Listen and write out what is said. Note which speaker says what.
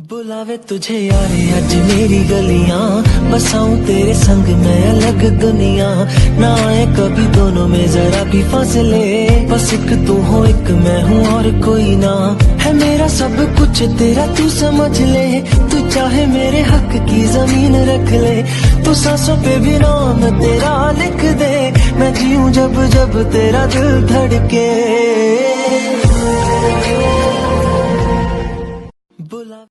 Speaker 1: बुलावे तुझे यारे आज मेरी गलियां, बसाऊं तेरे संग मैं अलग दुनिया। ना आए कभी दोनों में जरा भी फासले, बस एक तू हो एक मैं हूँ और कोई ना। है मेरा सब कुछ तेरा तू समझ ले, तू चाहे मेरे हक की जमीन रख ले। तू सांसों पे भी नाम तेरा लिख दे, मैं जीऊं जब जब तेरा दिल धड़के।